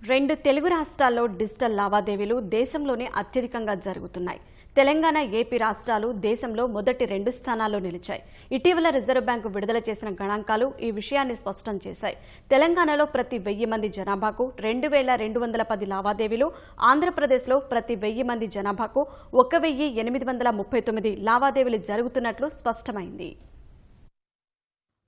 రెండు తెలుగు రాష్ట్రాల్లో డిజిటల్ లావాదేవీలు దేశంలోనే అత్యధికంగా జరుగుతున్నాయి. తెలంగాణ, ఏపీ రాష్ట్రాలు దేశంలో మొదటి 2 స్థానాల్లో నిలిచాయి. ఇటీవల రిజర్వ్ బ్యాంకు విడుదల చేసిన గణాంకాలు ఈ విషయాన్ని స్పష్టం చేశాయి. తెలంగాణలో ప్రతి 1000 మంది జనాభాకు 2210 లావాదేవీలు, ఆంధ్రప్రదేశ్లో ప్రతి 1000 మంది జనాభాకు 1839 లావాదేవీలు జరుగుతున్నట్లు స్పష్టమైంది.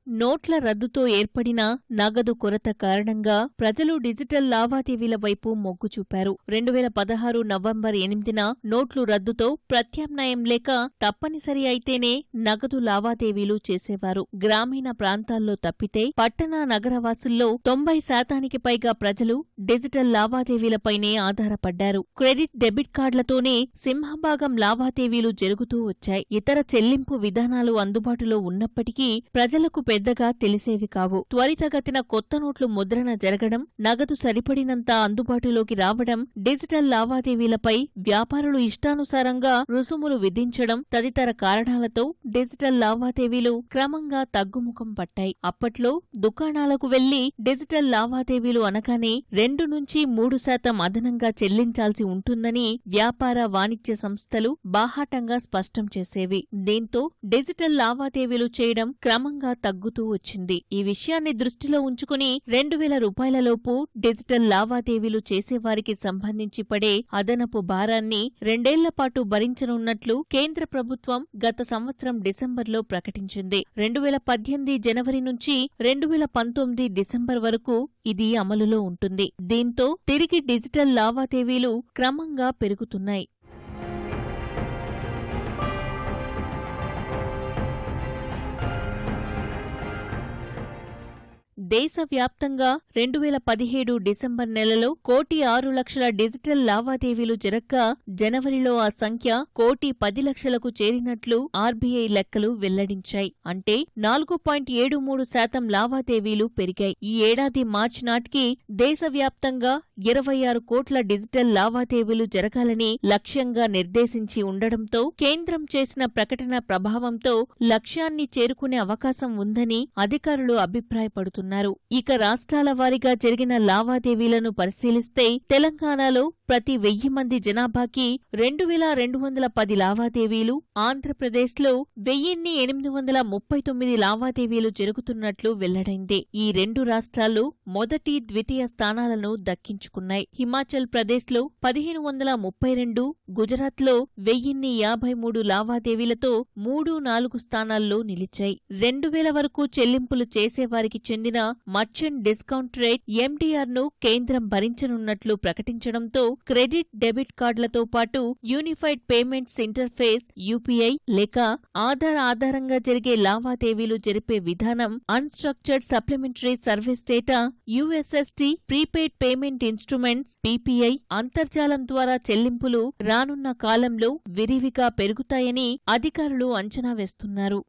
నోట్ల రద్దుతో ఏర్పడిన నగదు కొరత కారణంగా ప్రజలు డిజిటల్ లావాదేవీల వైపు మొగ్గు చూపారు. 2016 నవంబర్ 8న నోట్లు రద్దుతో ప్రత్యామ్నాయం లేక తప్పనిసరి అయితేనే నగదు లావాదేవీలు చేసేవారు. గ్రామీణ ప్రాంతాల్లో తప్పితే పట్టణ నగరవాసుల్లో 90% పైగా ప్రజలు డిజిటల్ లావాదేవీలపైనే ఆధారపడ్డారు. క్రెడిట్, డెబిట్ కార్డులతోనే సింహభాగం లావాదేవీలు జరుగుతూ వచ్చాయి. ఇతర చెల్లింపు విధానాలు అందుబాటులో ఉన్నప్పటికీ ప్రజలకు పెద్దగా తెలిసేవి కావు. త్వరితగతిన కొత్త నోట్లు ముద్రణ జరగడం, నగదు సరిపడినంత అందుబాటులోకి రావడం, డిజిటల్ లావాదేవీలపై వ్యాపారులు ఇష్టానుసారంగా రుసుములు విధించడం తదితర కారణాలతో డిజిటల్ లావాదేవీలు క్రమంగా తగ్గుముఖం పట్టాయి. అప్పట్లో దుకాణాలకు వెళ్లి డిజిటల్ లావాదేవీలు అనగానే 2 నుంచి 3% అదనంగా చెల్లించాల్సి ఉంటుందని వ్యాపార, వాణిజ్య సంస్థలు బాహాటంగా స్పష్టం చేసేవి. దీంతో డిజిటల్ లావాదేవీలు చేయడం క్రమంగా తగ్గుతూ వచ్చింది. ఈ విషయాన్ని దృష్టిలో ఉంచుకుని 2000 రూపాయలలోపు డిజిటల్ లావాదేవీలు చేసేవారికి సంబంధించి పడే అదనపు భారాన్ని 2 ఏళ్లపాటు భరించనున్నట్లు కేంద్ర ప్రభుత్వం గత సంవత్సరం డిసెంబర్లో ప్రకటించింది. 2018 జనవరి నుంచి 2019 డిసెంబర్ వరకు ఇది అమలులో ఉంటుంది. దీంతో తిరిగి డిజిటల్ లావాదేవీలు క్రమంగా పెరుగుతున్నాయి. దేశవ్యాప్తంగా 2017 డిసెంబర్ నెలలో 1,06,00,000 డిజిటల్ లావాదేవీలు జరగ్గా జనవరిలో ఆ సంఖ్య 1,10,00,000కు చేరినట్లు ఆర్బీఐ లెక్కలు వెల్లడించాయి. అంటే 4.73% లావాదేవీలు పెరిగాయి. ఈ ఏడాది మార్చి నాటికి దేశవ్యాప్తంగా 26 కోట్ల డిజిటల్ లావాదేవీలు జరగాలని లక్ష్యంగా నిర్దేశించి ఉండడంతో కేంద్రం చేసిన ప్రకటన ప్రభావంతో లక్ష్యాన్ని చేరుకునే అవకాశం ఉందని అధికారులు అభిప్రాయపడుతున్నారు. ఇక రాష్ట్రాల వారీగా జరిగిన లావాదేవీలను పరిశీలిస్తే తెలంగాణలో ప్రతి 1000 మంది జనాభాకి 2210 లావాదేవీలు, ఆంధ్రప్రదేశ్లో 1839 లావాదేవీలు జరుగుతున్నట్లు వెల్లడైంది. ఈ 2 రాష్ట్రాలు మొదటి, ద్వితీయ స్థానాలను దక్కించుకున్నాయి. హిమాచల్ ప్రదేశ్లో 1532, గుజరాత్లో 1053 లావాదేవీలతో 3, 4 స్థానాల్లో నిలిచాయి. 2000 వరకు చెల్లింపులు చేసేవారికి చెందిన మర్చెంట్ డిస్కౌంట్ రేట్ ఎండీఆర్ను కేంద్రం భరించనున్నట్లు ప్రకటించడంతో క్రెడిట్, డెబిట్ కార్డులతో పాటు యూనిఫైడ్ పేమెంట్స్ ఇంటర్ఫేస్ యూపీఐ లేక ఆధార్ ఆధారంగా జరిగే లావాదేవీలు జరిపే విధానం, unstructured supplementary service data, USSD, prepaid payment instruments PPI, అంతర్జాలం ద్వారా చెల్లింపులు రానున్న కాలంలో విరివిగా పెరుగుతాయని అధికారులు అంచనా వేస్తున్నారు.